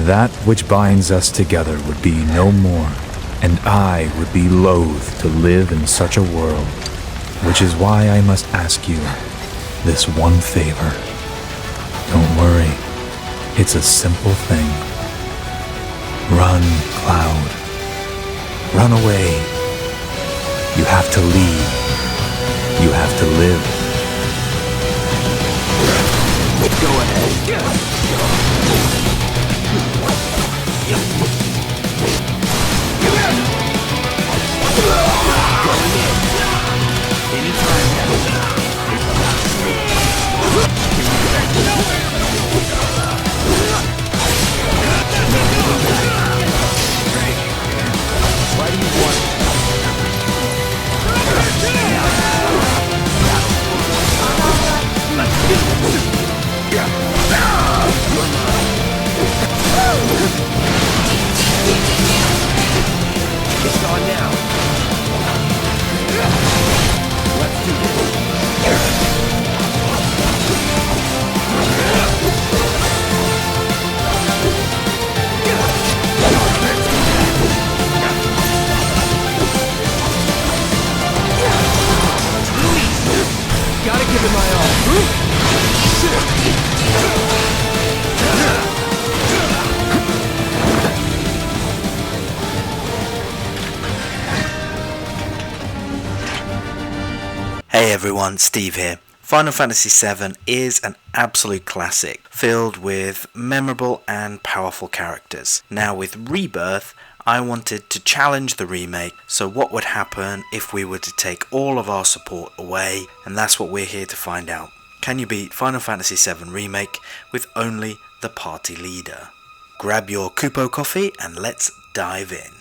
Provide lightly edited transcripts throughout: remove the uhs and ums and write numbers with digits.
That which binds us together would be no more, and I would be loath to live in such a world, which is why I must ask you this one favor. Don't worry, it's a simple thing. Run, Cloud. Run away. You have to leave. You have to live. Go ahead. Why do you want it? It's gone now. Let's do this. Gotta give it my all. Hey everyone, Steve here. Final Fantasy VII is an absolute classic, filled with memorable and powerful characters. Now with Rebirth, I wanted to challenge the remake, so what would happen if we were to take all of our support away, and that's what we're here to find out. Can you beat Final Fantasy VII Remake with only the party leader? Grab your Kupo coffee and let's dive in.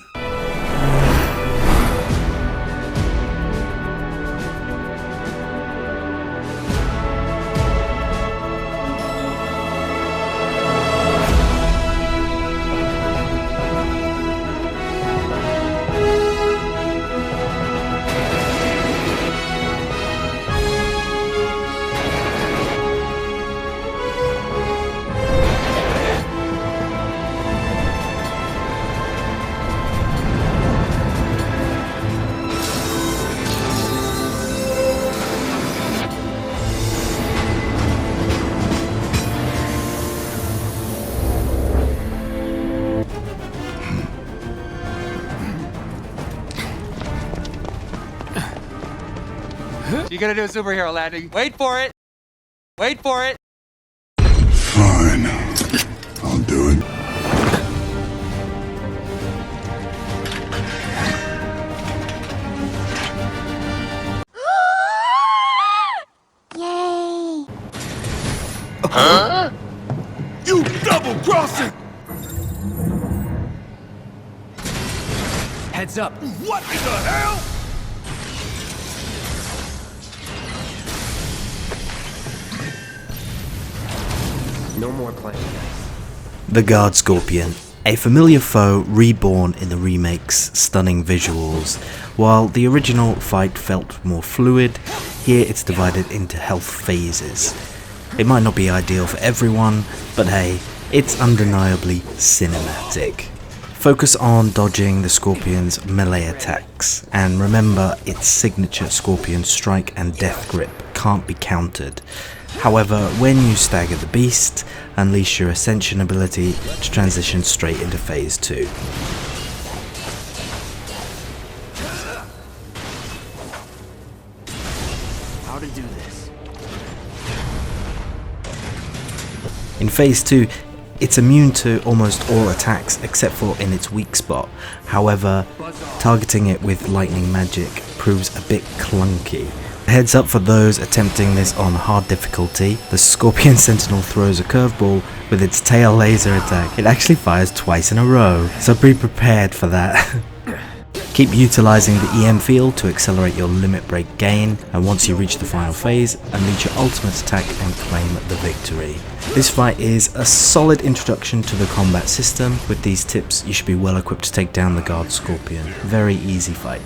You're gonna do a superhero landing. Wait for it! Wait for it! Fine. I'll do it. Yay! Huh? You double-crossing! Heads up. What in the hell? No more playing nice. The Guard Scorpion, a familiar foe reborn in the remake's stunning visuals. While the original fight felt more fluid, here it's divided into health phases. It might not be ideal for everyone, but hey, it's undeniably cinematic. Focus on dodging the Scorpion's melee attacks, and remember its signature Scorpion Strike and Death Grip can't be countered. However, when you stagger the beast, unleash your Ascension ability to transition straight into Phase 2. How to do this? In Phase 2, it's immune to almost all attacks except for in its weak spot. However, targeting it with lightning magic proves a bit clunky. Heads up for those attempting this on hard difficulty, the Scorpion Sentinel throws a curveball with its tail laser attack. It actually fires twice in a row, so be prepared for that. Keep utilizing the EM field to accelerate your limit break gain, and once you reach the final phase, unleash your ultimate attack and claim the victory. This fight is a solid introduction to the combat system. With these tips, you should be well equipped to take down the Guard Scorpion. Very easy fight.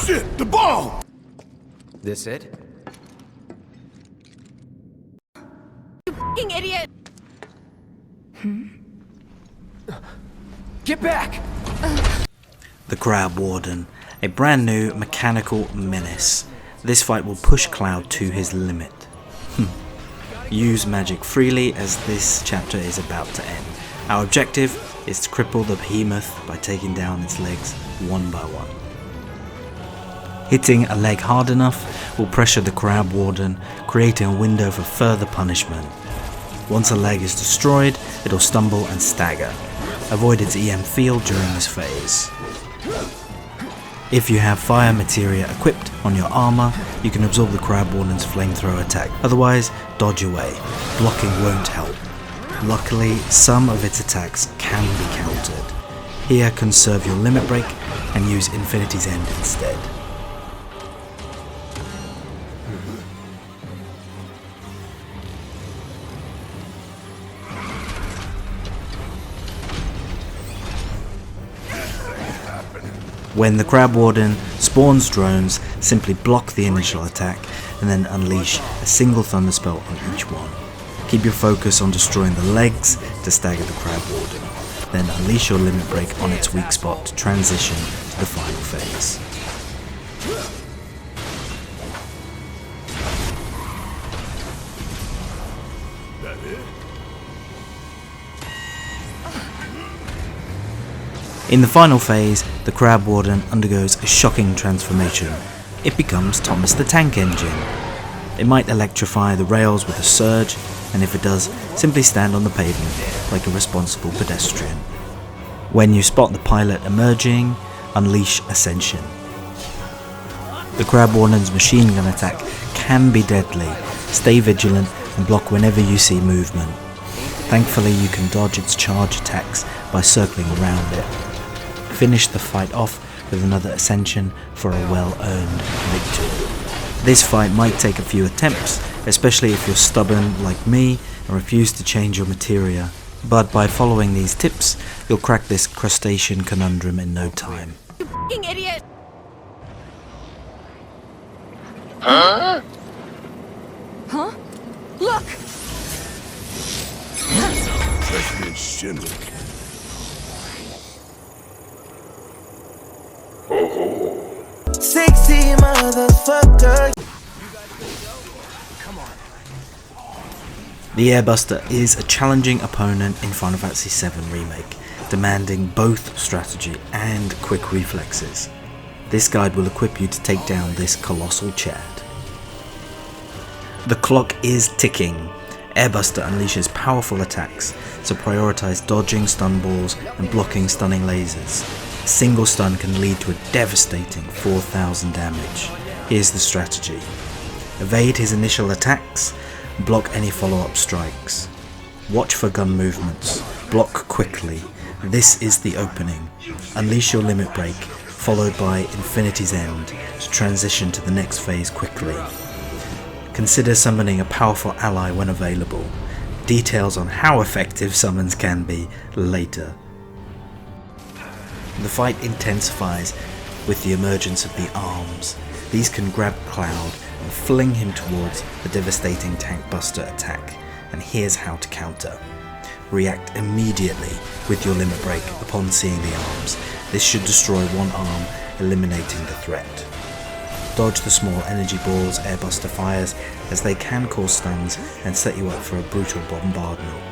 Shit, the bomb! This it? Fucking idiot! Get back! The Crab Warden, a brand new mechanical menace. This fight will push Cloud to his limit. Use magic freely as this chapter is about to end. Our objective is to cripple the behemoth by taking down its legs one by one. Hitting a leg hard enough will pressure the Crab Warden, creating a window for further punishment. Once a leg is destroyed, it'll stumble and stagger. Avoid its EM field during this phase. If you have fire materia equipped on your armor, you can absorb the Crab Warden's flamethrower attack. Otherwise, dodge away. Blocking won't help. Luckily, some of its attacks can be countered. Here, conserve your limit break and use Infinity's End instead. When the Crab Warden spawns drones, simply block the initial attack and then unleash a single thunder spell on each one. Keep your focus on destroying the legs to stagger the Crab Warden, then unleash your limit break on its weak spot to transition to the final phase. In the final phase, the Crab Warden undergoes a shocking transformation. It becomes Thomas the Tank Engine. It might electrify the rails with a surge, and if it does, simply stand on the pavement like a responsible pedestrian. When you spot the pilot emerging, unleash Ascension. The Crab Warden's machine gun attack can be deadly. Stay vigilant and block whenever you see movement. Thankfully, you can dodge its charge attacks by circling around it. Finish the fight off with another Ascension for a well-earned victory. This fight might take a few attempts, especially if you're stubborn like me and refuse to change your materia, but by following these tips, you'll crack this crustacean conundrum in no time. You fucking idiot! Huh? Huh? Look! Freshman Schindler. Sexy motherfucker. The Airbuster is a challenging opponent in Final Fantasy VII Remake, demanding both strategy and quick reflexes. This guide will equip you to take down this colossal Chad. The clock is ticking. Airbuster unleashes powerful attacks, so prioritize dodging stun balls and blocking stunning lasers. A single stun can lead to a devastating 4,000 damage. Here's the strategy. Evade his initial attacks, block any follow-up strikes. Watch for gun movements, block quickly. This is the opening. Unleash your limit break, followed by Infinity's End to transition to the next phase quickly. Consider summoning a powerful ally when available. Details on how effective summons can be later. The fight intensifies with the emergence of the arms. These can grab Cloud and fling him towards the devastating Tank Buster attack, and here's how to counter. React immediately with your limit break upon seeing the arms. This should destroy one arm, eliminating the threat. Dodge the small energy balls Airbuster fires, as they can cause stuns and set you up for a brutal bombardment.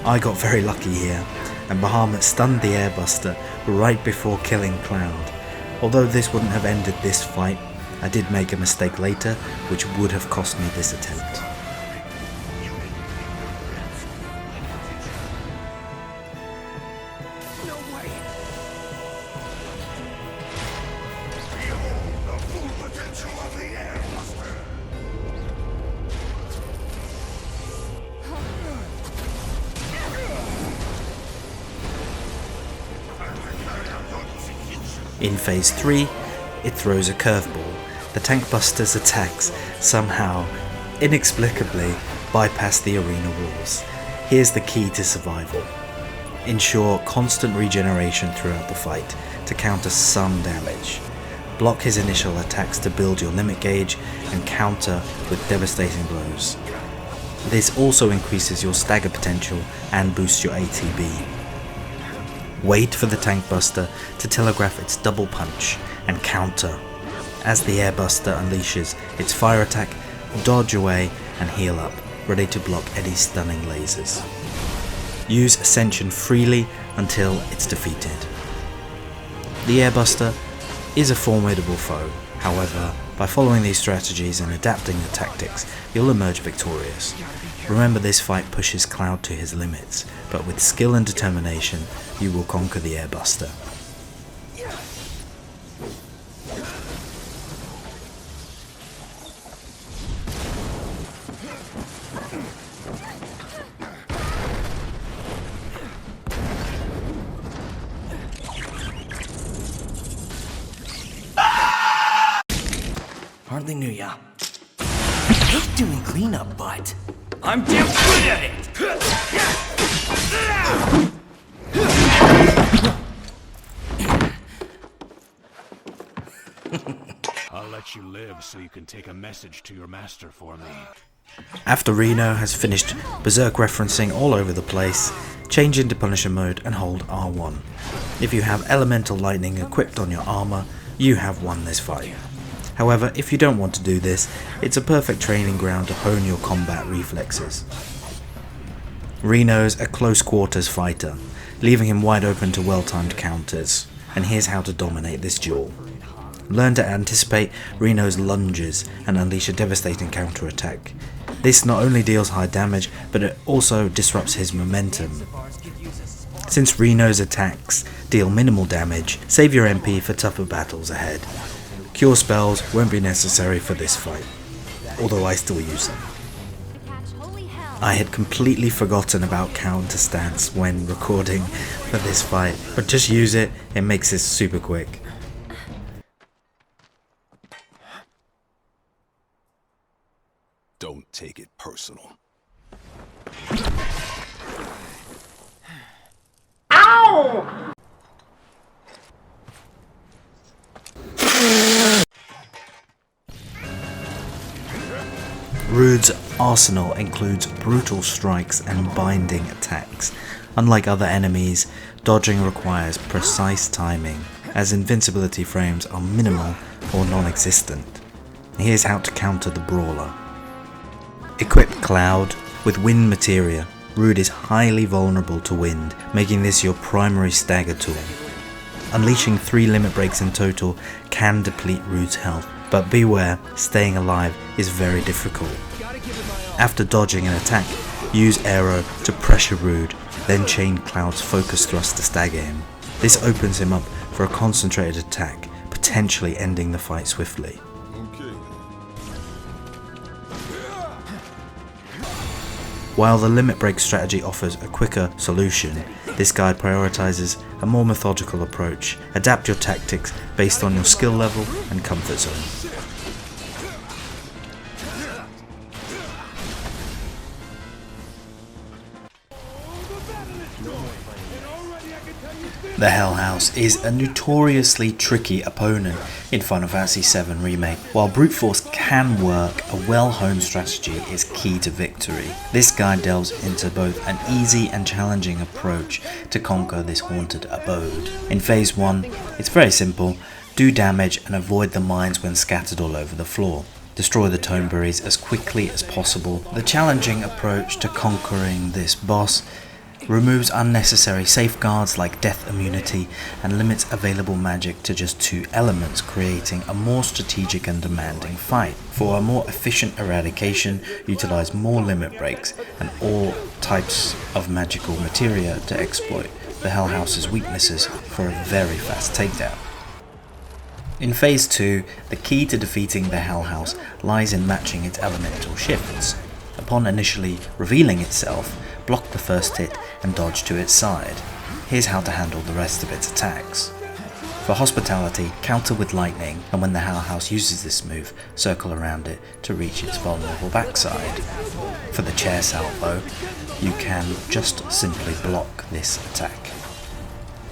I got very lucky here, and Bahamut stunned the Airbuster right before killing Cloud. Although this wouldn't have ended this fight, I did make a mistake later, which would have cost me this attempt. In Phase 3, it throws a curveball. The Tank Buster's attacks somehow, inexplicably, bypass the arena walls. Here's the key to survival. Ensure constant regeneration throughout the fight to counter some damage. Block his initial attacks to build your limit gauge and counter with devastating blows. This also increases your stagger potential and boosts your ATB. Wait for the tank buster to telegraph its double punch and counter. As the air buster unleashes its fire attack, dodge away and heal up, ready to block any stunning lasers. Use Ascension freely until it's defeated. The air buster is a formidable foe, however, by following these strategies and adapting your tactics, you'll emerge victorious. Remember, this fight pushes Cloud to his limits, but with skill and determination, you will conquer the air buster. Hardly knew ya. Hate doing cleanup, but I'm damn good at it! I'll let you live so you can take a message to your master for me. After Reno has finished Berserk referencing all over the place, change into Punisher mode and hold R1. If you have Elemental Lightning equipped on your armor, you have won this fight. However, if you don't want to do this, it's a perfect training ground to hone your combat reflexes. Reno's a close quarters fighter, leaving him wide open to well-timed counters, and here's how to dominate this duel. Learn to anticipate Reno's lunges and unleash a devastating counterattack. This not only deals high damage, but it also disrupts his momentum. Since Reno's attacks deal minimal damage, save your MP for tougher battles ahead. Cure spells won't be necessary for this fight, although I still use them. I had completely forgotten about counter stance when recording for this fight, but just use it, it makes this super quick. Don't take it personal. Rude's arsenal includes brutal strikes and binding attacks. Unlike other enemies, dodging requires precise timing, as invincibility frames are minimal or non-existent. Here's how to counter the brawler. Equip Cloud with wind materia. Rude is highly vulnerable to wind, making this your primary stagger tool. Unleashing 3 limit breaks in total can deplete Rude's health, but beware, staying alive is very difficult. After dodging an attack, use Aero to pressure Rude, then chain Cloud's focus thrust to stagger him. This opens him up for a concentrated attack, potentially ending the fight swiftly. While the limit break strategy offers a quicker solution, this guide prioritizes a more methodical approach. Adapt your tactics based on your skill level and comfort zone. The Hell House is a notoriously tricky opponent in Final Fantasy VII Remake. While brute force can work, a well-honed strategy is key to victory. This guide delves into both an easy and challenging approach to conquer this haunted abode. In Phase 1, it's very simple. Do damage and avoid the mines when scattered all over the floor. Destroy the toneberries as quickly as possible. The challenging approach to conquering this boss removes unnecessary safeguards like death immunity and limits available magic to just 2 elements, creating a more strategic and demanding fight. For a more efficient eradication, utilize more limit breaks and all types of magical materia to exploit the Hell House's weaknesses for a very fast takedown. In Phase 2, the key to defeating the Hell House lies in matching its elemental shifts. Upon initially revealing itself, block the first hit and dodge to its side. Here's how to handle the rest of its attacks. For hospitality, counter with lightning, and when the Hell House uses this move, circle around it to reach its vulnerable backside. For the chair salvo, you can just simply block this attack.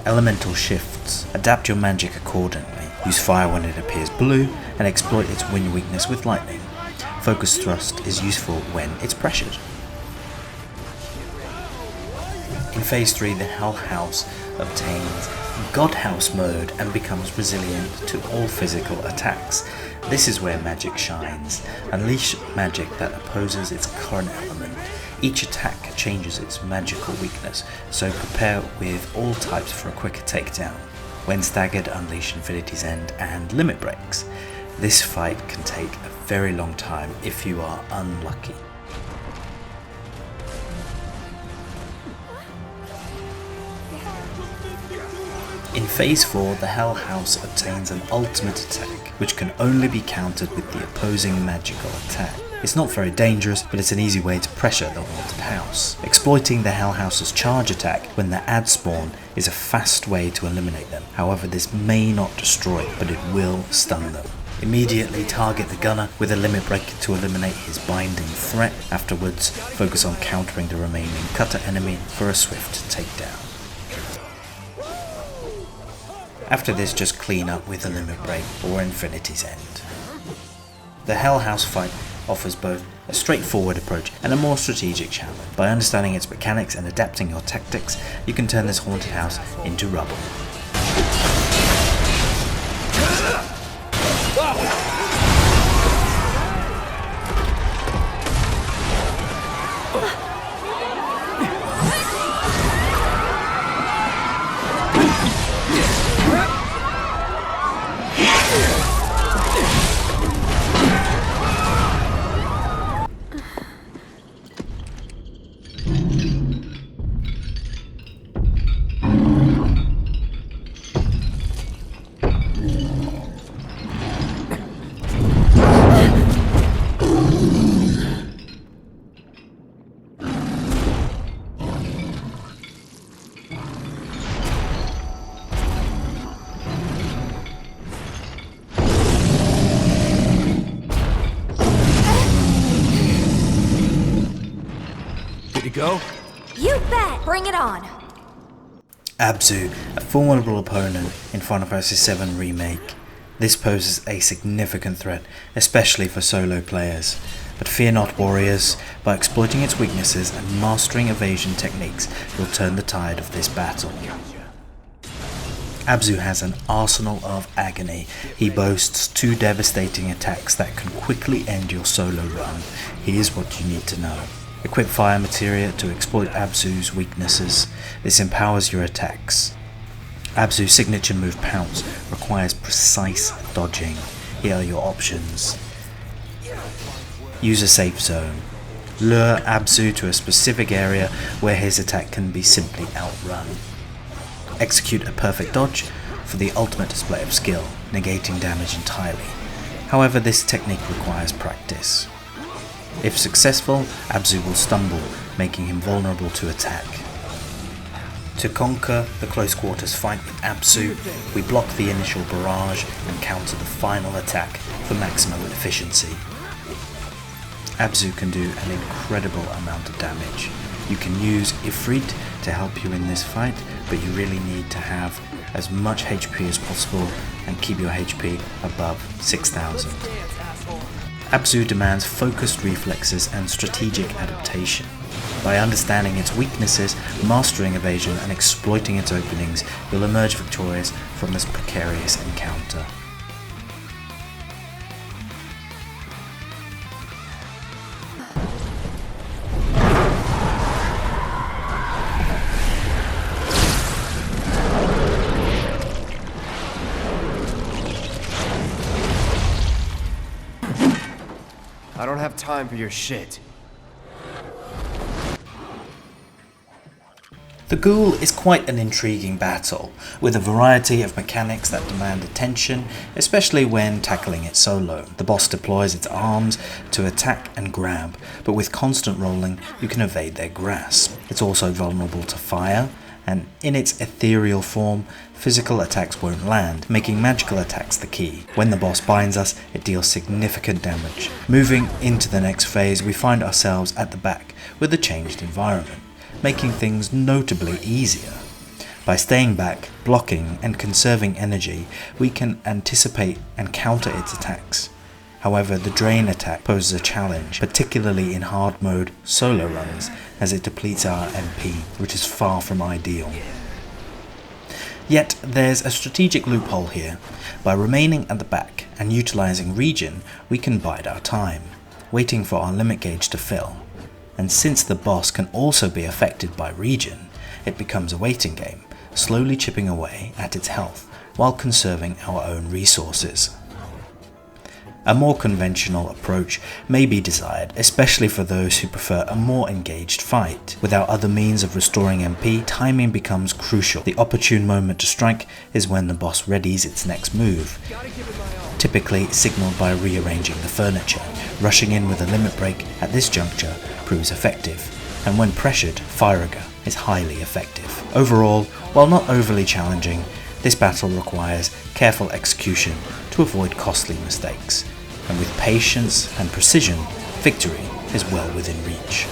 Elemental shifts. Adapt your magic accordingly. Use fire when it appears blue, and exploit its wind weakness with lightning. Focus thrust is useful when it's pressured. In Phase 3, the Hell House obtains God House mode and becomes resilient to all physical attacks. This is where magic shines. Unleash magic that opposes its current element. Each attack changes its magical weakness, so prepare with all types for a quicker takedown. When staggered, unleash Infinity's End and Limit Breaks. This fight can take a very long time if you are unlucky. In Phase 4, the Hell House obtains an ultimate attack, which can only be countered with the opposing magical attack. It's not very dangerous, but it's an easy way to pressure the haunted house. Exploiting the Hell House's charge attack when the ads spawn is a fast way to eliminate them. However, this may not destroy, but it will stun them. Immediately target the gunner with a limit break to eliminate his binding threat. Afterwards, focus on countering the remaining cutter enemy for a swift takedown. After this, just clean up with a limit break or Infinity's End. The Hell House fight offers both a straightforward approach and a more strategic challenge. By understanding its mechanics and adapting your tactics, you can turn this haunted house into rubble. Go? You bet! Bring it on! Abzu, a formidable opponent in Final Fantasy VII Remake. This poses a significant threat, especially for solo players. But fear not, warriors. By exploiting its weaknesses and mastering evasion techniques, you'll turn the tide of this battle. Abzu has an arsenal of agony. He boasts 2 devastating attacks that can quickly end your solo run. Here's what you need to know. Equip fire materia to exploit Abzu's weaknesses. This empowers your attacks. Abzu's signature move Pounce requires precise dodging. Here are your options. Use a safe zone. Lure Abzu to a specific area where his attack can be simply outrun. Execute a perfect dodge for the ultimate display of skill, negating damage entirely. However, this technique requires practice. If successful, Abzu will stumble, making him vulnerable to attack. To conquer the close quarters fight with Abzu, we block the initial barrage and counter the final attack for maximum efficiency. Abzu can do an incredible amount of damage. You can use Ifrit to help you in this fight, but you really need to have as much HP as possible and keep your HP above 6,000. Abzu demands focused reflexes and strategic adaptation. By understanding its weaknesses, mastering evasion and exploiting its openings, you'll emerge victorious from this precarious encounter. I don't have time for your shit. The Ghoul is quite an intriguing battle, with a variety of mechanics that demand attention, especially when tackling it solo. The boss deploys its arms to attack and grab, but with constant rolling you can evade their grasp. It's also vulnerable to fire, and in its ethereal form, physical attacks won't land, making magical attacks the key. When the boss binds us, it deals significant damage. Moving into the next phase, we find ourselves at the back with a changed environment, making things notably easier. By staying back, blocking, and conserving energy, we can anticipate and counter its attacks. However, the drain attack poses a challenge, particularly in hard mode solo runs, as it depletes our MP, which is far from ideal. Yet, there's a strategic loophole here. By remaining at the back and utilising regen, we can bide our time, waiting for our limit gauge to fill. And since the boss can also be affected by regen, it becomes a waiting game, slowly chipping away at its health while conserving our own resources. A more conventional approach may be desired, especially for those who prefer a more engaged fight. Without other means of restoring MP, timing becomes crucial. The opportune moment to strike is when the boss readies its next move, typically signaled by rearranging the furniture. Rushing in with a limit break at this juncture proves effective, and when pressured, Firaga is highly effective. Overall, while not overly challenging, this battle requires careful execution to avoid costly mistakes, and with patience and precision, victory is well within reach.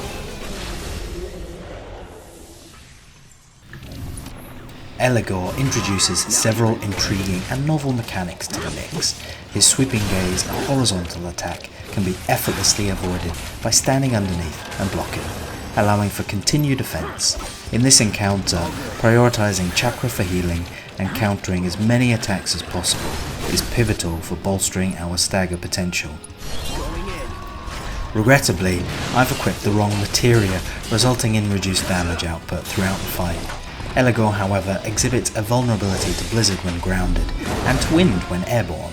Eligor introduces several intriguing and novel mechanics to the mix. His sweeping gaze and horizontal attack can be effortlessly avoided by standing underneath and blocking, allowing for continued defense. In this encounter, prioritizing chakra for healing and countering as many attacks as possible is pivotal for bolstering our stagger potential. Regrettably, I've equipped the wrong materia, resulting in reduced damage output throughout the fight. Eligor, however, exhibits a vulnerability to blizzard when grounded, and to wind when airborne.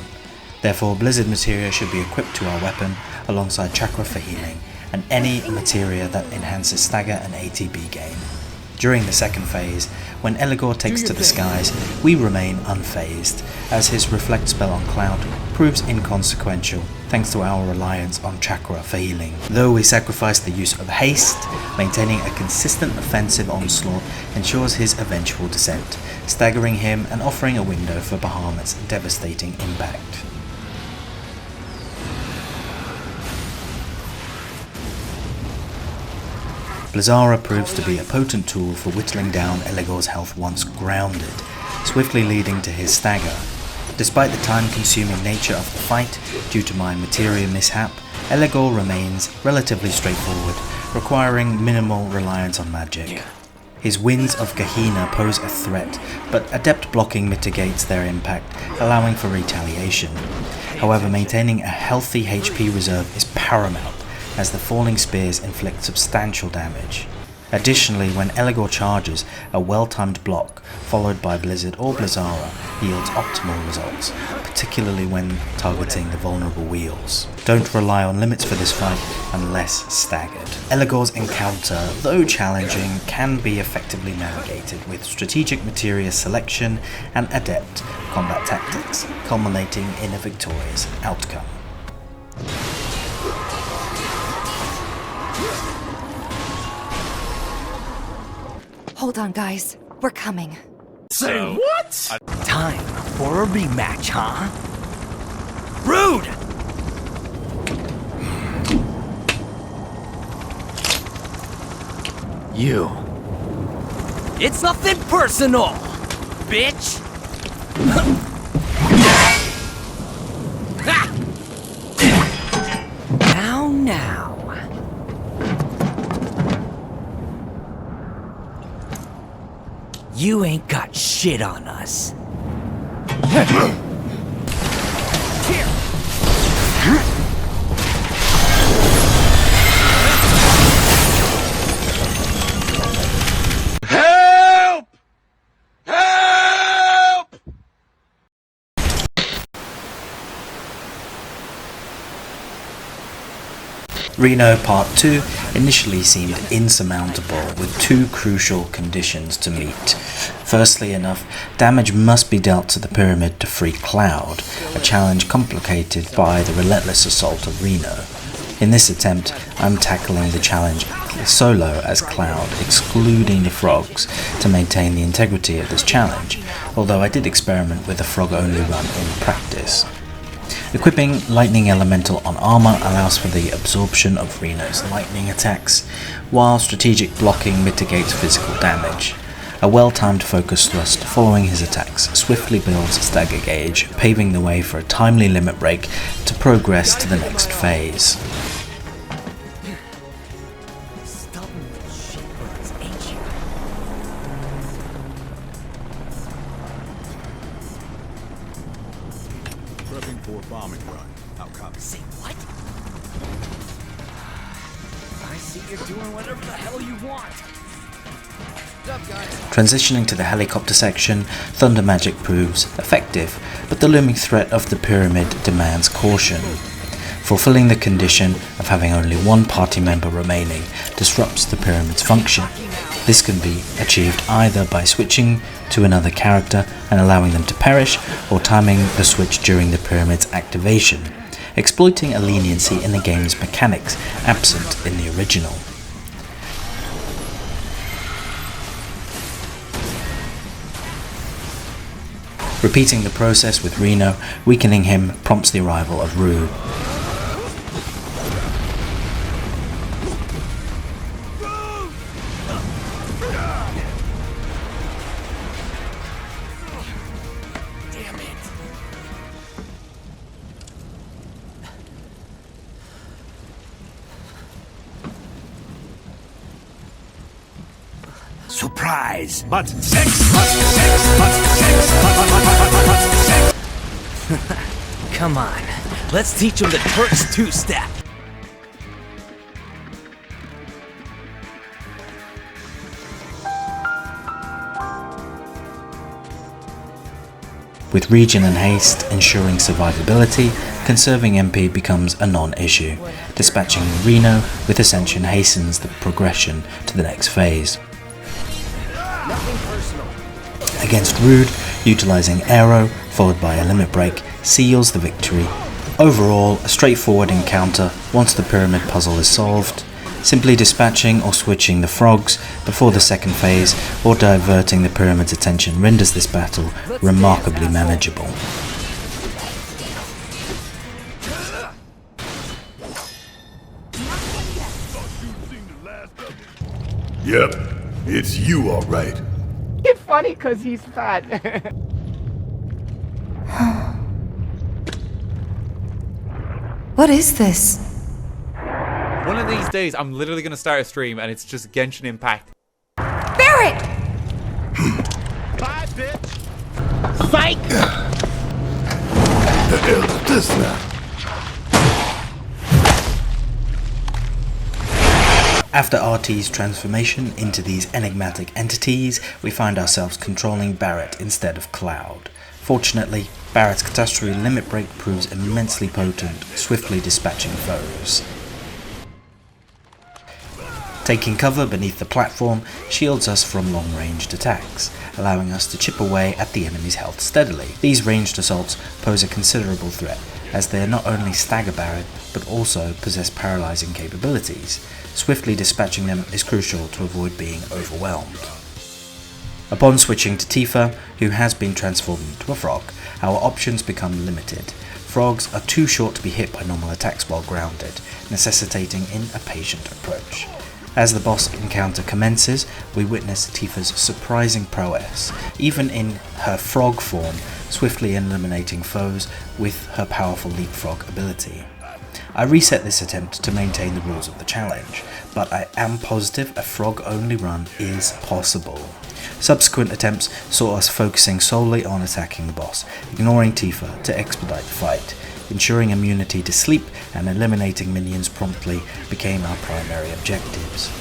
Therefore, blizzard materia should be equipped to our weapon alongside chakra for healing, and any materia that enhances stagger and ATB gain. During the second phase, when Eligor takes to the skies, we remain unfazed, as his reflect spell on Cloud proves inconsequential thanks to our reliance on chakra for healing. Though we sacrifice the use of haste, maintaining a consistent offensive onslaught ensures his eventual descent, staggering him and offering a window for Bahamut's devastating impact. Blizzara proves to be a potent tool for whittling down Eligor's health once grounded, swiftly leading to his stagger. Despite the time-consuming nature of the fight, due to my materia mishap, Eligor remains relatively straightforward, requiring minimal reliance on magic. His winds of Gehenna pose a threat, but adept blocking mitigates their impact, allowing for retaliation. However, maintaining a healthy HP reserve is paramount, as the falling spears inflict substantial damage. Additionally, when Eligor charges, a well-timed block, followed by Blizzard or Blizzara, yields optimal results, particularly when targeting the vulnerable wheels. Don't rely on limits for this fight unless staggered. Eligor's encounter, though challenging, can be effectively navigated with strategic materia selection and adept combat tactics, culminating in a victorious outcome. Hold on, guys. We're coming. Say what? Time for a rematch, huh? Rude! You. It's nothing personal, bitch! Now. You ain't got shit on us. Help! Help! Reno Part 2 initially seemed insurmountable with two crucial conditions to meet. Firstly enough, damage must be dealt to the pyramid to free Cloud, a challenge complicated by the relentless assault of Reno. In this attempt, I'm tackling the challenge solo as Cloud, excluding the frogs to maintain the integrity of this challenge, although I did experiment with a frog-only run in practice. Equipping Lightning Elemental on armor allows for the absorption of Reno's lightning attacks, while strategic blocking mitigates physical damage. A well-timed focus thrust following his attacks swiftly builds stagger gauge, paving the way for a timely limit break to progress to the next phase. Prepping for a bombing run. I'll copy. Say what? I see you're doing whatever the hell you want. Transitioning to the helicopter section, thunder magic proves effective, but the looming threat of the pyramid demands caution. Fulfilling the condition of having only one party member remaining disrupts the pyramid's function. This can be achieved either by switching to another character and allowing them to perish, or timing the switch during the pyramid's activation, exploiting a leniency in the game's mechanics absent in the original. Repeating the process with Reno, weakening him prompts the arrival of Rue. Damn it. Surprise! Button 6! Button 6! Button 6! Button 6! Come on, let's teach him the first two-step. With regen and haste ensuring survivability, conserving MP becomes a non-issue. Dispatching Reno with Ascension hastens the progression to the next phase. Against Rude, utilizing Aero followed by a limit break seals the victory. Overall, a straightforward encounter once the pyramid puzzle is solved. Simply dispatching or switching the frogs before the second phase or diverting the pyramid's attention renders this battle remarkably manageable. Yep, it's you all right. It's funny because he's fat. What is this? One of these days, I'm literally gonna start a stream and it's just Genshin Impact. Barret! Bye, bitch! Psych! The hell is this now? After RT's transformation into these enigmatic entities, we find ourselves controlling Barret instead of Cloud. Fortunately, Barret's catastrophe limit break proves immensely potent, swiftly dispatching foes. Taking cover beneath the platform shields us from long-ranged attacks, allowing us to chip away at the enemy's health steadily. These ranged assaults pose a considerable threat, as they not only stagger Barret, but also possess paralyzing capabilities. Swiftly dispatching them is crucial to avoid being overwhelmed. Upon switching to Tifa, who has been transformed into a frog, our options become limited. Frogs are too short to be hit by normal attacks while grounded, necessitating a patient approach. As the boss encounter commences, we witness Tifa's surprising prowess, even in her frog form, swiftly eliminating foes with her powerful leapfrog ability. I reset this attempt to maintain the rules of the challenge, but I am positive a frog-only run is possible. Subsequent attempts saw us focusing solely on attacking the boss, ignoring Tifa to expedite the fight. Ensuring immunity to sleep and eliminating minions promptly became our primary objectives.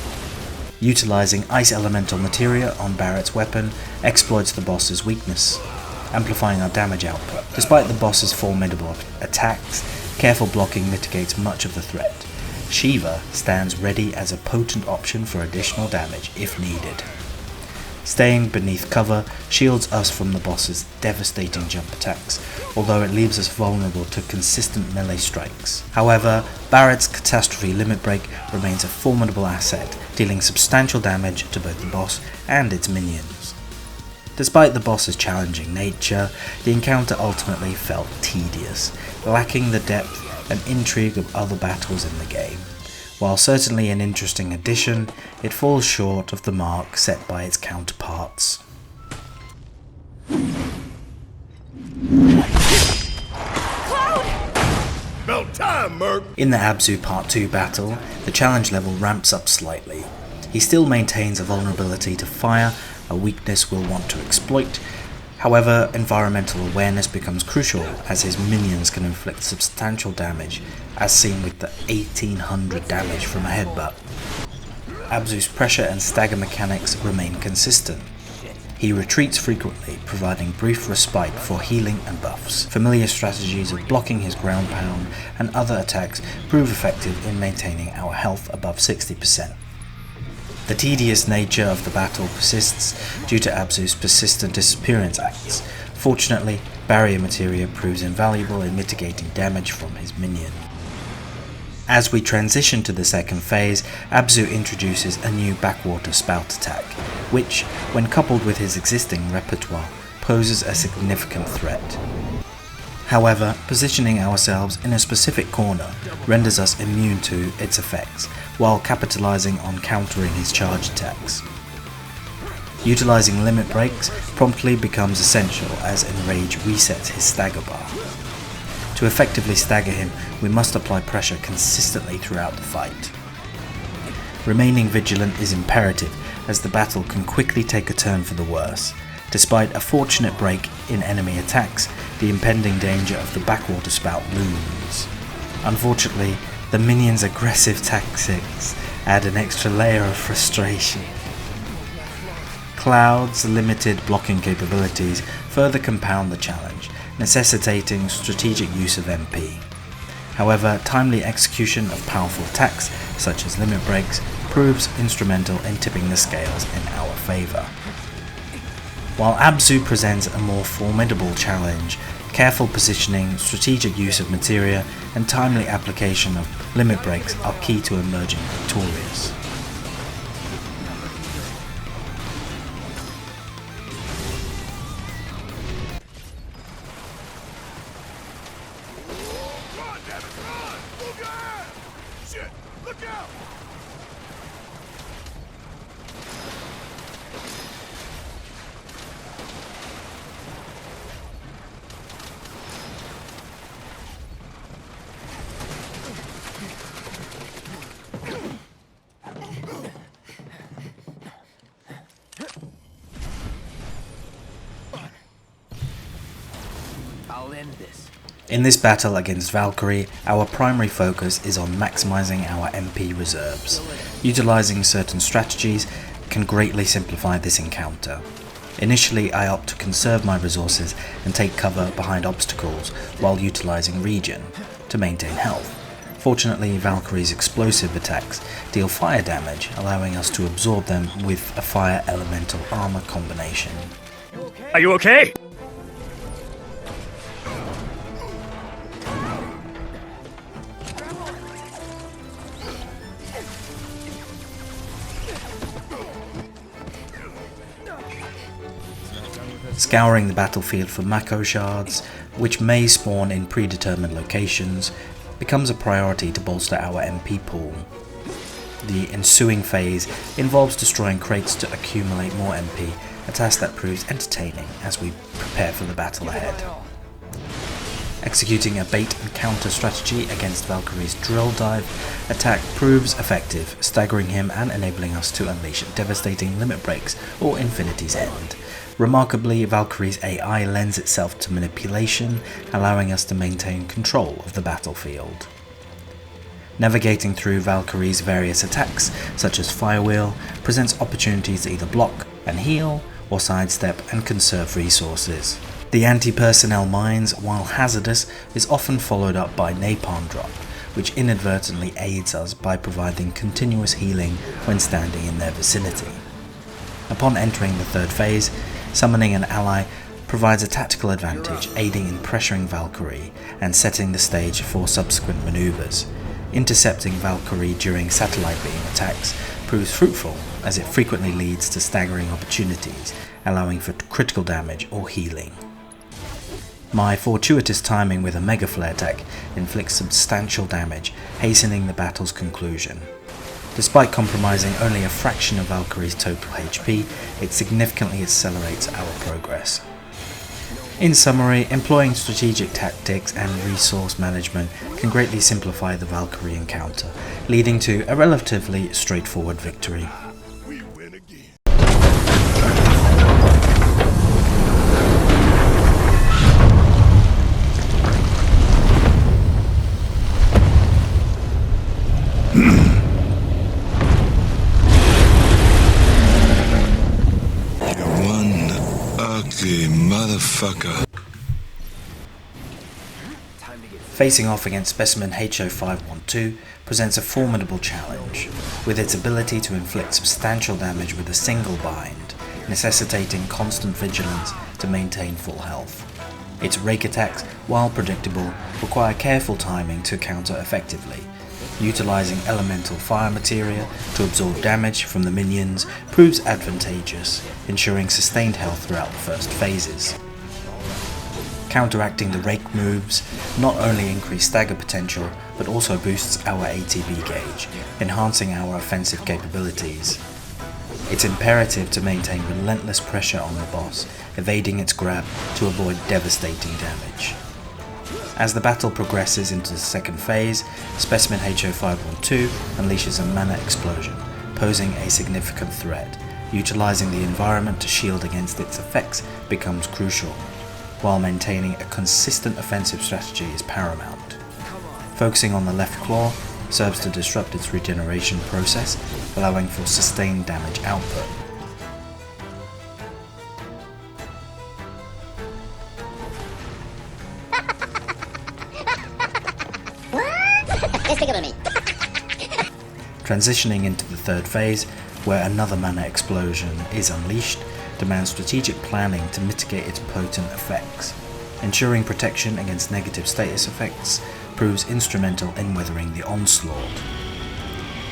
Utilizing ice elemental materia on Barret's weapon exploits the boss's weakness, amplifying our damage output. Despite the boss's formidable attacks, careful blocking mitigates much of the threat. Shiva stands ready as a potent option for additional damage if needed. Staying beneath cover shields us from the boss's devastating jump attacks, although it leaves us vulnerable to consistent melee strikes. However, Barret's catastrophe limit break remains a formidable asset, dealing substantial damage to both the boss and its minions. Despite the boss's challenging nature, the encounter ultimately felt tedious, lacking the depth and intrigue of other battles in the game. While certainly an interesting addition, it falls short of the mark set by its counterparts. About time, Merc! In the Abzu Part 2 battle, the challenge level ramps up slightly. He still maintains a vulnerability to fire, a weakness we'll want to exploit. However, environmental awareness becomes crucial as his minions can inflict substantial damage, as seen with the 1800 damage from a headbutt. Abzu's pressure and stagger mechanics remain consistent. He retreats frequently, providing brief respite for healing and buffs. Familiar strategies of blocking his ground pound and other attacks prove effective in maintaining our health above 60%. The tedious nature of the battle persists due to Abzu's persistent disappearance acts. Fortunately, barrier materia proves invaluable in mitigating damage from his minion. As we transition to the second phase, Abzu introduces a new backwater spout attack, which, when coupled with his existing repertoire, poses a significant threat. However, positioning ourselves in a specific corner renders us immune to its effects, while capitalizing on countering his charge attacks. Utilizing limit breaks promptly becomes essential as Enrage resets his stagger bar. To effectively stagger him, we must apply pressure consistently throughout the fight. Remaining vigilant is imperative, as the battle can quickly take a turn for the worse. Despite a fortunate break in enemy attacks, the impending danger of the backwater spout looms. Unfortunately, the minions' aggressive tactics add an extra layer of frustration. Cloud's limited blocking capabilities further compound the challenge, necessitating strategic use of MP. However, timely execution of powerful attacks, such as limit breaks, proves instrumental in tipping the scales in our favour. While Abzu presents a more formidable challenge, careful positioning, strategic use of materia, and timely application of limit breaks are key to emerging victorious. Run, damn it, run! Move your ass! Shit, look out! I'll end this. In this battle against Valkyrie, our primary focus is on maximizing our MP reserves. Utilizing certain strategies can greatly simplify this encounter. Initially, I opt to conserve my resources and take cover behind obstacles while utilizing regen to maintain health. Fortunately, Valkyrie's explosive attacks deal fire damage, allowing us to absorb them with a fire elemental armor combination. Are you okay? Scouring the battlefield for Mako shards, which may spawn in predetermined locations, becomes a priority to bolster our MP pool. The ensuing phase involves destroying crates to accumulate more MP, a task that proves entertaining as we prepare for the battle ahead. Executing a bait and counter strategy against Valkyrie's drill dive attack proves effective, staggering him and enabling us to unleash devastating limit breaks or Infinity's End. Remarkably, Valkyrie's AI lends itself to manipulation, allowing us to maintain control of the battlefield. Navigating through Valkyrie's various attacks, such as Firewheel, presents opportunities to either block and heal, or sidestep and conserve resources. The anti-personnel mines, while hazardous, is often followed up by Napalm Drop, which inadvertently aids us by providing continuous healing when standing in their vicinity. Upon entering the third phase, summoning an ally provides a tactical advantage, aiding in pressuring Valkyrie and setting the stage for subsequent maneuvers. Intercepting Valkyrie during satellite beam attacks proves fruitful, as it frequently leads to staggering opportunities, allowing for critical damage or healing. My fortuitous timing with a Mega Flare tech inflicts substantial damage, hastening the battle's conclusion. Despite compromising only a fraction of Valkyrie's total HP, it significantly accelerates our progress. In summary, employing strategic tactics and resource management can greatly simplify the Valkyrie encounter, leading to a relatively straightforward victory. We win again. One ugly motherfucker. Facing off against Specimen HO512 presents a formidable challenge, with its ability to inflict substantial damage with a single bind, necessitating constant vigilance to maintain full health. Its rake attacks, while predictable, require careful timing to counter effectively. Utilizing elemental fire materia to absorb damage from the minions proves advantageous, ensuring sustained health throughout the first phases. Counteracting the rake moves not only increase stagger potential, but also boosts our ATB gauge, enhancing our offensive capabilities. It's imperative to maintain relentless pressure on the boss, evading its grab to avoid devastating damage. As the battle progresses into the second phase, Specimen HO512 unleashes a mana explosion, posing a significant threat. Utilizing the environment to shield against its effects becomes crucial, while maintaining a consistent offensive strategy is paramount. Focusing on the left claw serves to disrupt its regeneration process, allowing for sustained damage output. Transitioning into the third phase, where another mana explosion is unleashed, demands strategic planning to mitigate its potent effects. Ensuring protection against negative status effects proves instrumental in weathering the onslaught.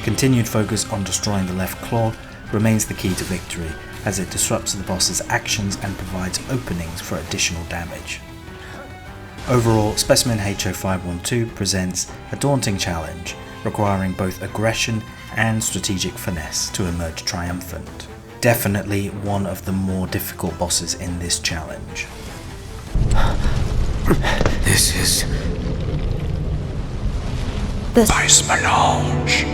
Continued focus on destroying the left claw remains the key to victory, as it disrupts the boss's actions and provides openings for additional damage. Overall, Specimen HO512 presents a daunting challenge, requiring both aggression and strategic finesse to emerge triumphant. Definitely one of the more difficult bosses in this challenge. This is This Ice Melange.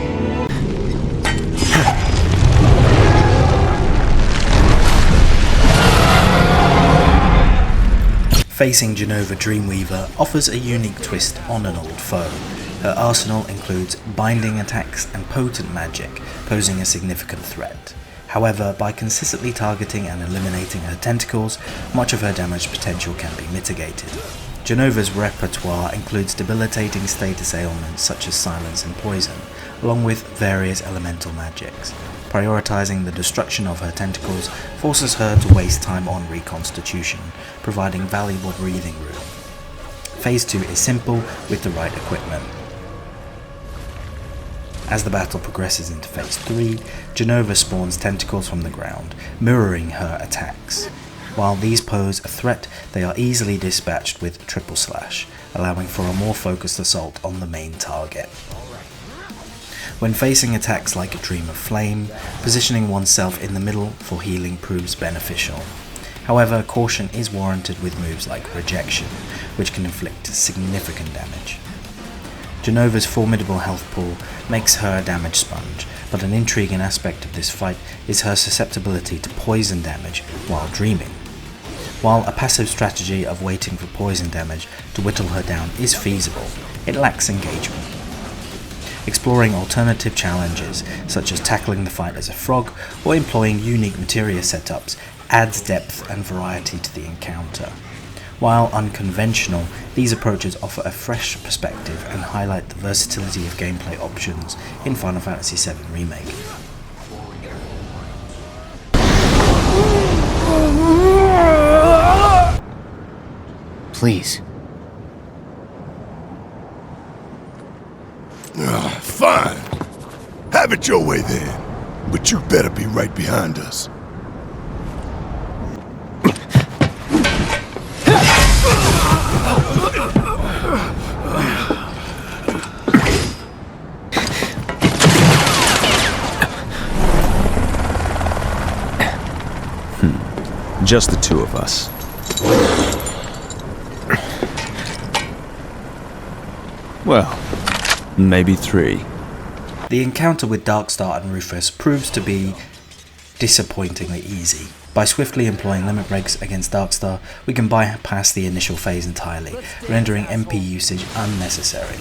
Facing Genova Dreamweaver offers a unique twist on an old foe. Her arsenal includes binding attacks and potent magic, posing a significant threat. However, by consistently targeting and eliminating her tentacles, much of her damage potential can be mitigated. Genova's repertoire includes debilitating status ailments such as silence and poison, along with various elemental magics. Prioritizing the destruction of her tentacles forces her to waste time on reconstitution, providing valuable breathing room. Phase 2 is simple with the right equipment. As the battle progresses into Phase 3, Genova spawns tentacles from the ground, mirroring her attacks. While these pose a threat, they are easily dispatched with triple slash, allowing for a more focused assault on the main target. When facing attacks like a Dream of Flame, positioning oneself in the middle for healing proves beneficial. However, caution is warranted with moves like Rejection, which can inflict significant damage. Genova's formidable health pool makes her a damage sponge, but an intriguing aspect of this fight is her susceptibility to poison damage while dreaming. While a passive strategy of waiting for poison damage to whittle her down is feasible, it lacks engagement. Exploring alternative challenges, such as tackling the fight as a frog or employing unique materia setups, adds depth and variety to the encounter. While unconventional, these approaches offer a fresh perspective and highlight the versatility of gameplay options in Final Fantasy VII Remake. Please. Fine. Have it your way then. But you better be right behind us. Just the two of us. Well, maybe three. The encounter with Darkstar and Rufus proves to be disappointingly easy. By swiftly employing limit breaks against Darkstar, we can bypass the initial phase entirely, rendering MP usage unnecessary.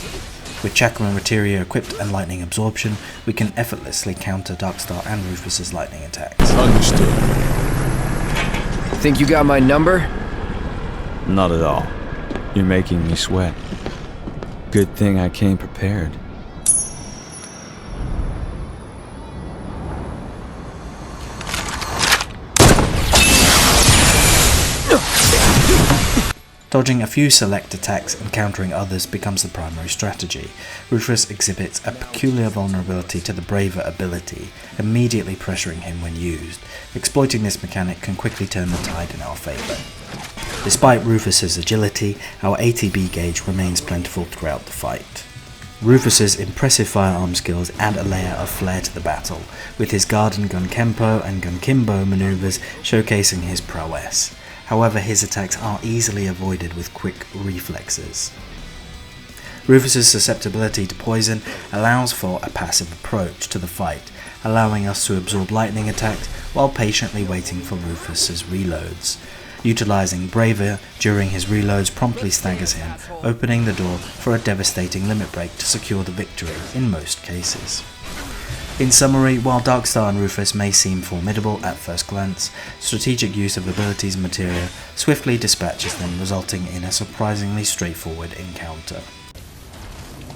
With Chakra Materia equipped and Lightning Absorption, we can effortlessly counter Darkstar and Rufus's lightning attacks. Understood. Think you got my number? Not at all. You're making me sweat. Good thing I came prepared. Dodging a few select attacks and countering others becomes the primary strategy. Rufus exhibits a peculiar vulnerability to the Braver ability, immediately pressuring him when used. Exploiting this mechanic can quickly turn the tide in our favour. Despite Rufus's agility, our ATB gauge remains plentiful throughout the fight. Rufus's impressive firearm skills add a layer of flair to the battle, with his Garden Gun Kempo and Gun Kimbo maneuvers showcasing his prowess. However, his attacks are easily avoided with quick reflexes. Rufus's susceptibility to poison allows for a passive approach to the fight, allowing us to absorb lightning attacks while patiently waiting for Rufus's reloads. Utilizing Braver during his reloads promptly staggers him, opening the door for a devastating limit break to secure the victory in most cases. In summary, while Darkstar and Rufus may seem formidable at first glance, strategic use of abilities and materia swiftly dispatches them, resulting in a surprisingly straightforward encounter.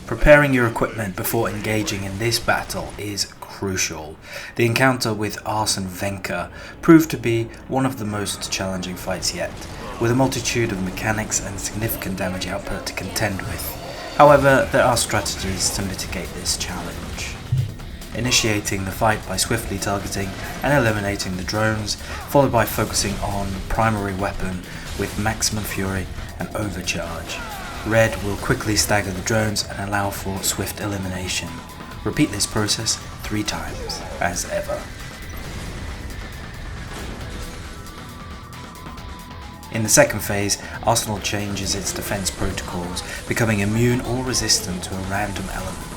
Preparing your equipment before engaging in this battle is crucial. The encounter with Arsene Venka proved to be one of the most challenging fights yet, with a multitude of mechanics and significant damage output to contend with. However, there are strategies to mitigate this challenge. Initiating the fight by swiftly targeting and eliminating the drones, followed by focusing on primary weapon with maximum fury and overcharge. Red will quickly stagger the drones and allow for swift elimination. Repeat this process 3 times, as ever. In the second phase, Arsenal changes its defense protocols, becoming immune or resistant to a random element.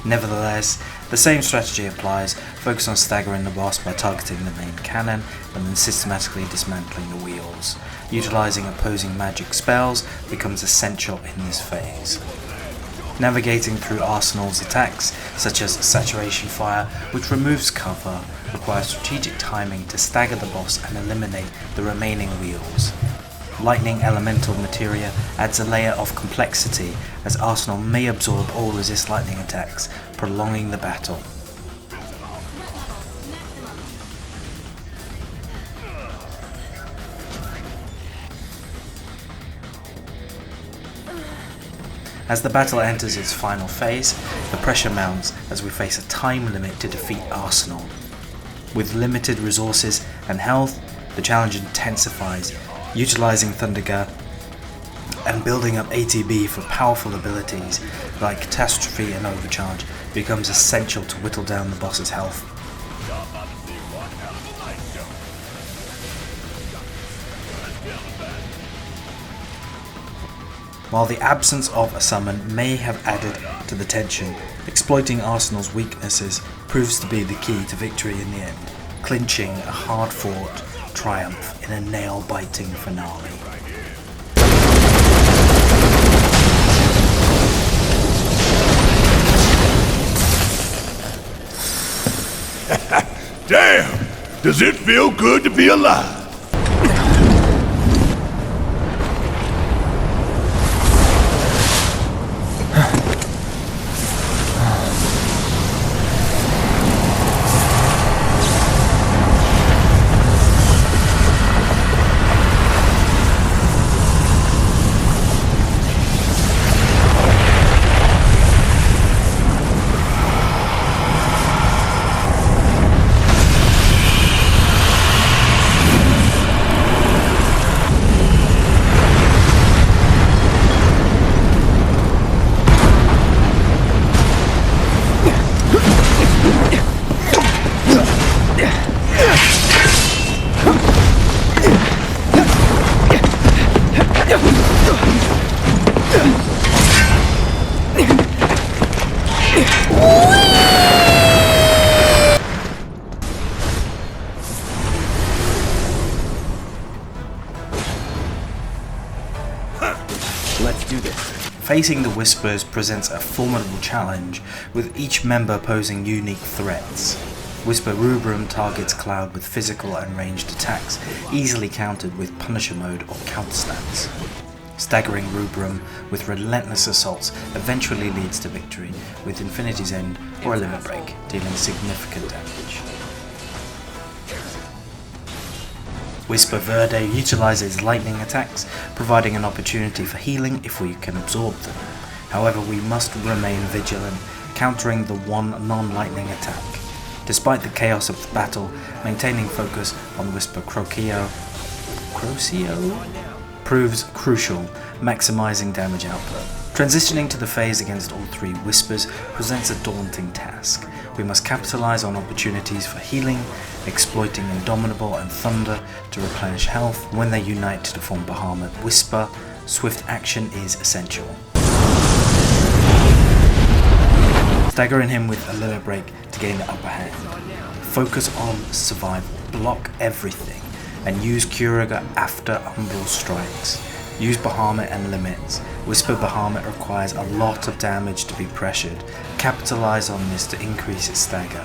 Nevertheless, the same strategy applies. Focus on staggering the boss by targeting the main cannon and then systematically dismantling the wheels. Utilizing opposing magic spells becomes essential in this phase. Navigating through Arsenal's attacks, such as Saturation Fire, which removes cover, requires strategic timing to stagger the boss and eliminate the remaining wheels. Lightning Elemental Materia adds a layer of complexity, as Arsenal may absorb or resist lightning attacks, prolonging the battle. As the battle enters its final phase, the pressure mounts as we face a time limit to defeat Arsenal. With limited resources and health, the challenge intensifies. Utilizing Thundergat and building up ATB for powerful abilities like Catastrophe and Overcharge becomes essential to whittle down the boss's health. While the absence of a summon may have added to the tension, exploiting Arsenal's weaknesses proves to be the key to victory in the end, clinching a hard-fought triumph in a nail-biting finale. Damn! Does it feel good to be alive? Facing the Whispers presents a formidable challenge, with each member posing unique threats. Whisper Rubrum targets Cloud with physical and ranged attacks, easily countered with Punisher mode or counterstance. Staggering Rubrum with relentless assaults eventually leads to victory, with Infinity's End or a Limit Break dealing significant damage. Whisper Verde utilizes lightning attacks, providing an opportunity for healing if we can absorb them. However, we must remain vigilant, countering the one non-lightning attack. Despite the chaos of the battle, maintaining focus on Whisper Crocio proves crucial, maximizing damage output. Transitioning to the phase against all three Whispers presents a daunting task. We must capitalize on opportunities for healing, exploiting Indomitable and Thunder to replenish health. When they unite to form Bahamut Whisper, swift action is essential. Staggering him with a limit break to gain the upper hand. Focus on survival, block everything, and use Kuriga after Umbral strikes. Use Bahamut and limits. Whisper Bahamut requires a lot of damage to be pressured. Capitalize on this to increase its stagger.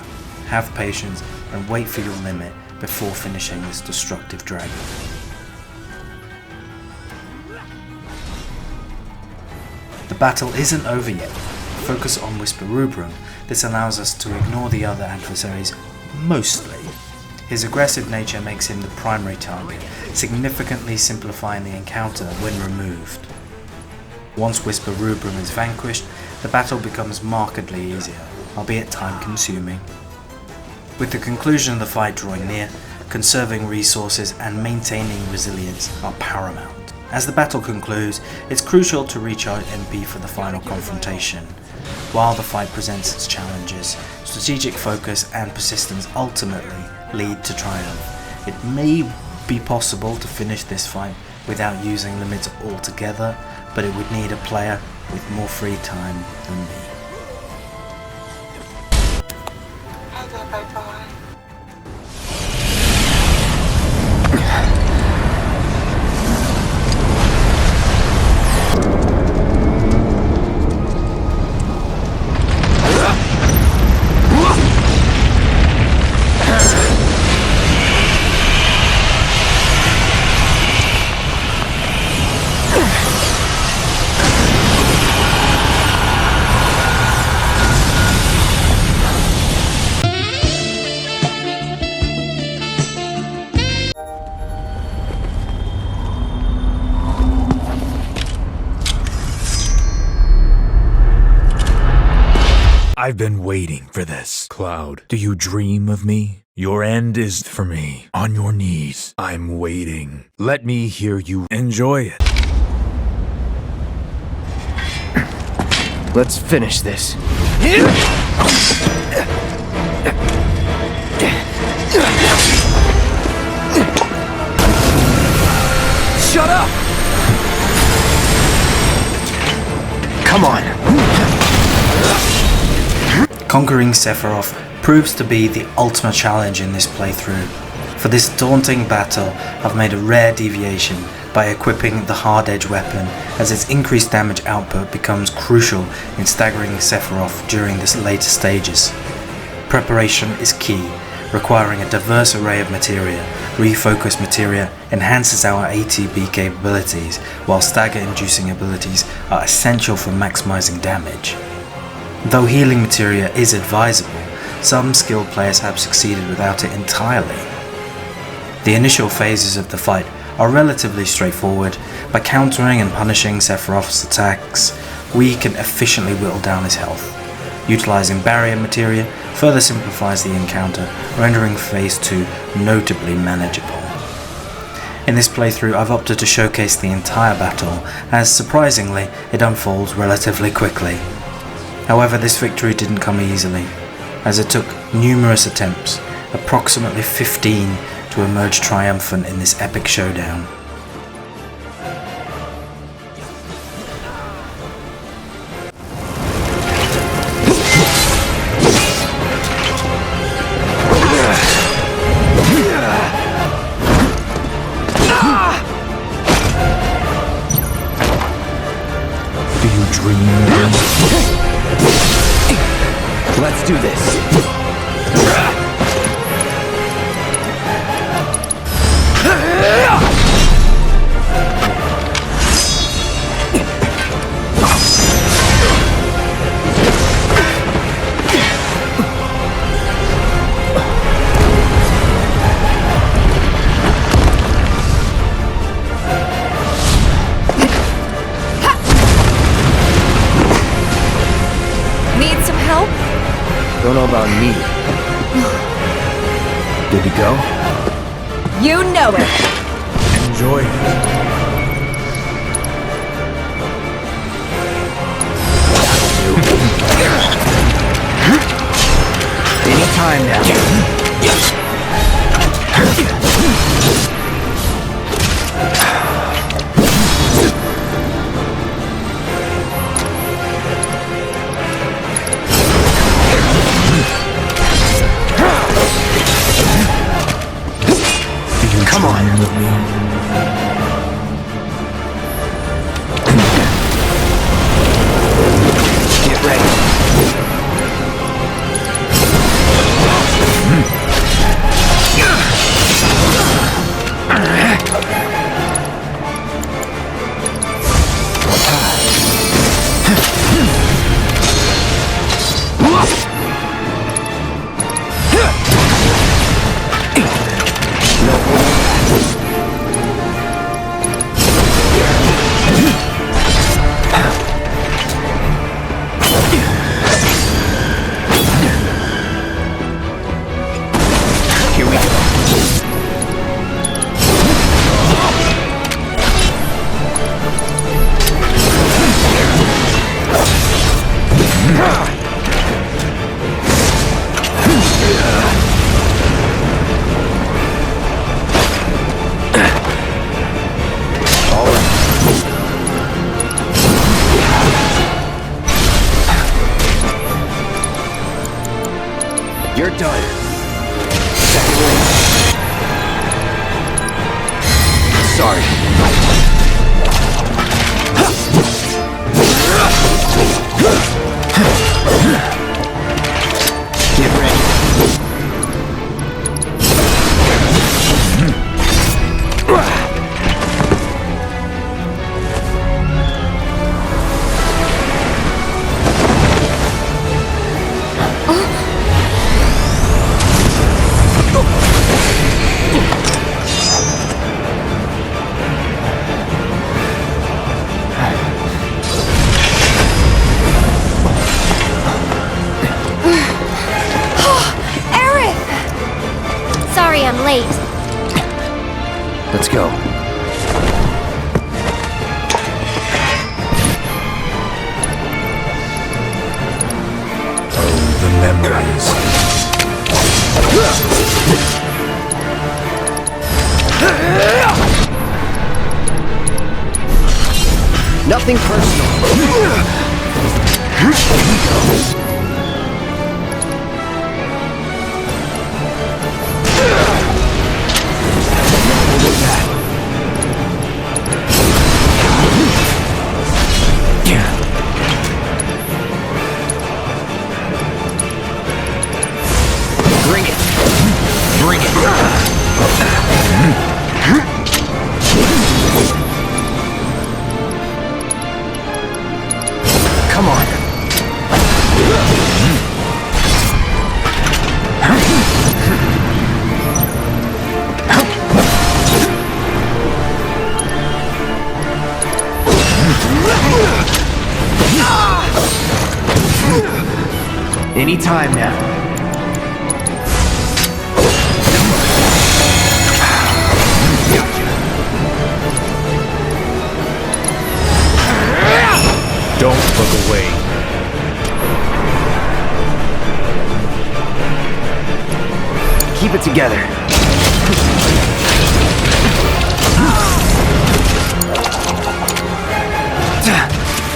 Have patience and wait for your limit before finishing this destructive dragon. The battle isn't over yet. Focus on Whisper Rubrum. This allows us to ignore the other adversaries mostly. His aggressive nature makes him the primary target, significantly simplifying the encounter when removed. Once Whisper Rubrum is vanquished, the battle becomes markedly easier, albeit time-consuming. With the conclusion of the fight drawing near, conserving resources and maintaining resilience are paramount. As the battle concludes, it's crucial to recharge MP for the final confrontation. While the fight presents its challenges, strategic focus and persistence ultimately lead to triumph. It may be possible to finish this fight without using limits altogether, but it would need a player with more free time than me. I've been waiting for this. Cloud, do you dream of me? Your end is for me. On your knees, I'm waiting. Let me hear you enjoy it. Let's finish this. Shut up! Come on. Conquering Sephiroth proves to be the ultimate challenge in this playthrough. For this daunting battle, I've made a rare deviation by equipping the hard edge weapon, as its increased damage output becomes crucial in staggering Sephiroth during the later stages. Preparation is key, requiring a diverse array of materia. Refocused materia enhances our ATB capabilities, while stagger-inducing abilities are essential for maximizing damage. Though healing materia is advisable, some skilled players have succeeded without it entirely. The initial phases of the fight are relatively straightforward. By countering and punishing Sephiroth's attacks, we can efficiently whittle down his health. Utilizing barrier materia further simplifies the encounter, rendering phase 2 notably manageable. In this playthrough, I've opted to showcase the entire battle, as surprisingly it unfolds relatively quickly. However, this victory didn't come easily, as it took numerous attempts, approximately 15, to emerge triumphant in this epic showdown. Do you dream Let's do this. Need some help? Don't know about me. Good to go? You know it. Enjoy it. Anytime now. Come on with me. Get ready. Here we go. All right. You're done. Second ring. Sorry. Get ready. Sorry I'm late. Let's go. Oh, the memories. Nothing personal. Bring it. Bring it. Come on. Anytime now. Don't look away. Keep it together.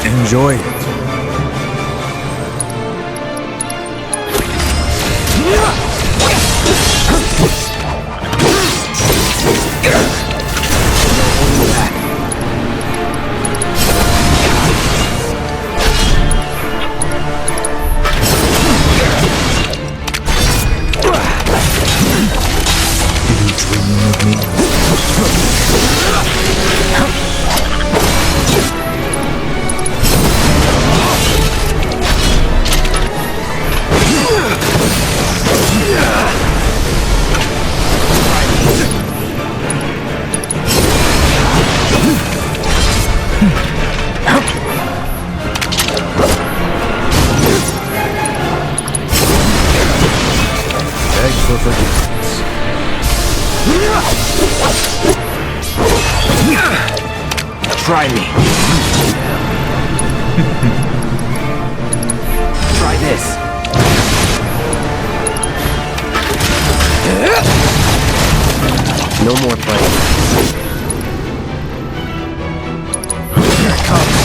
Enjoy it. for forgiveness. Try me. Try this. No more playing. Here it comes.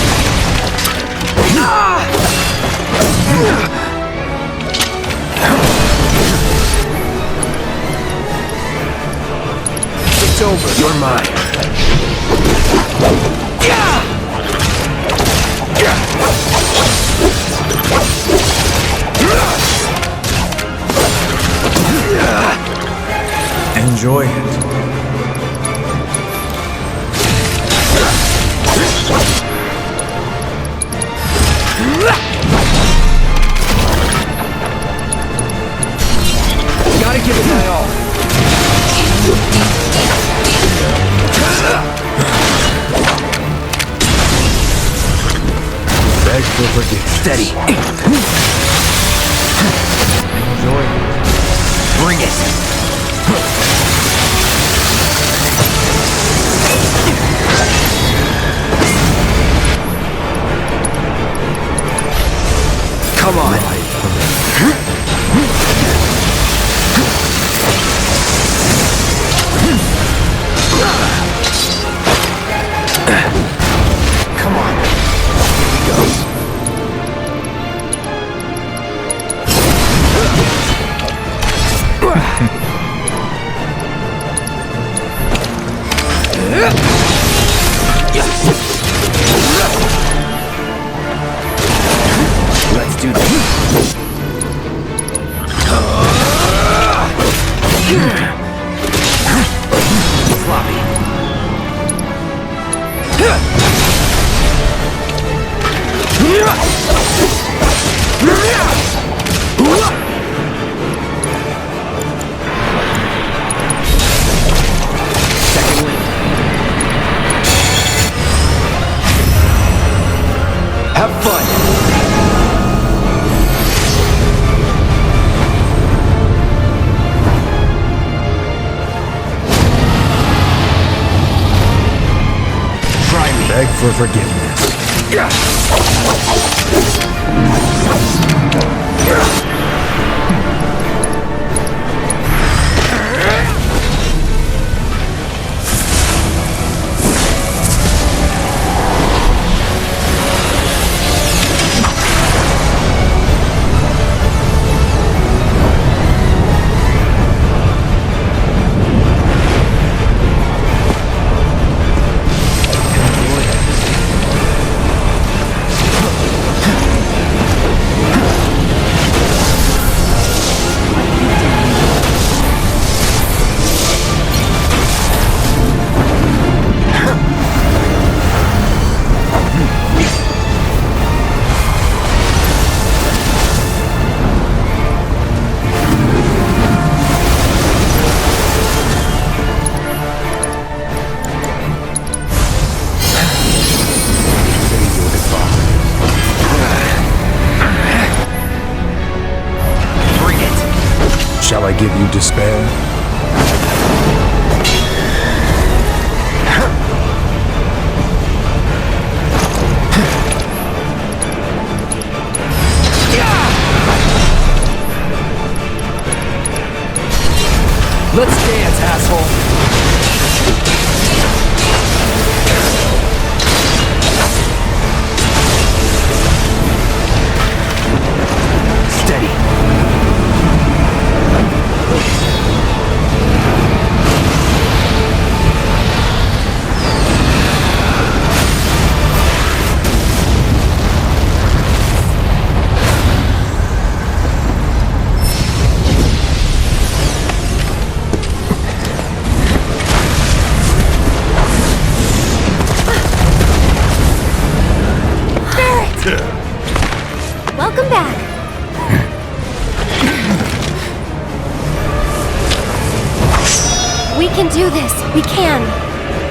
It's over. You're mine. Enjoy it. Gotta give it my all. Beg for forgiveness. Steady. Enjoy it. Bring it. Come on. Come on. Here we go. Let's do this. Sloppy. Second wind. Have fun. Beg for forgiveness. Shall I give you despair? Let's dance, asshole. Welcome back. We can do this. We can.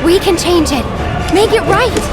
We can change it. Make it right.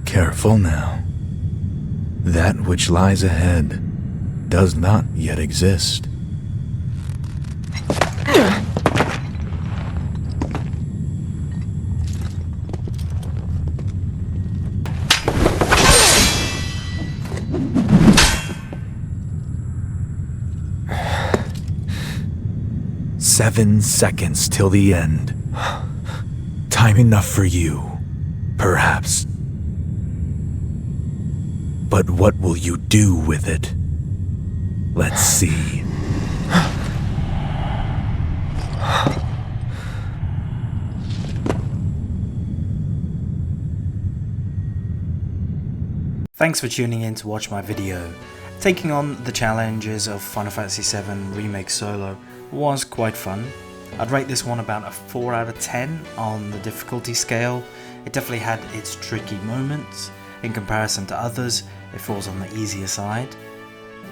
Careful now. That which lies ahead does not yet exist. "7 seconds till the end. Time enough for you, perhaps. But what will you do with it? Let's see." Thanks for tuning in to watch my video. Taking on the challenges of Final Fantasy VII Remake Solo was quite fun. I'd rate this one about a 4 out of 10 on the difficulty scale. It definitely had its tricky moments. In comparison to others, it falls on the easier side.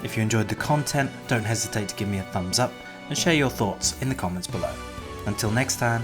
If you enjoyed the content, don't hesitate to give me a thumbs up and share your thoughts in the comments below. Until next time,